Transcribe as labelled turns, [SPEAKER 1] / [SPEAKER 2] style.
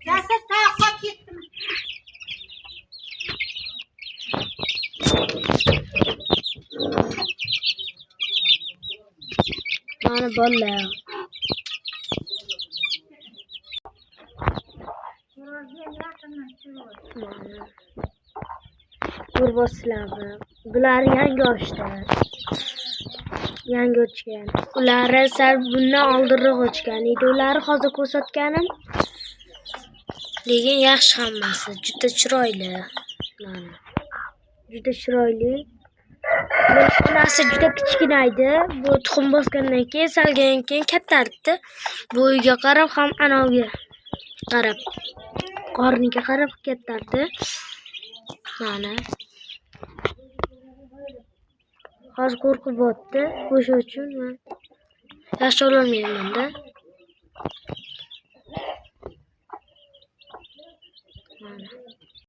[SPEAKER 1] Yasa taqqa ketdim.
[SPEAKER 2] Mana bolla. Qurboslar. Bular yangi ochdi. Yangi ochgan. Ular sal bundan oldinroq ochgan edi. Ular hozir ko'rsatganim. Lekin yaxshi hammasi, juda chiroyli. Mana. Juda chiroyli. Onasi juda kichkina edi. Bu tuxum bosgandan keyin salgan keyin kattardi. Bo'yiga qarab ham anoga qarab. Qorniga qarab kattardi. Mana. Hozir qo'rqib o'tdi. O'sha uchun men yaxshi ololmayman-da. Mana.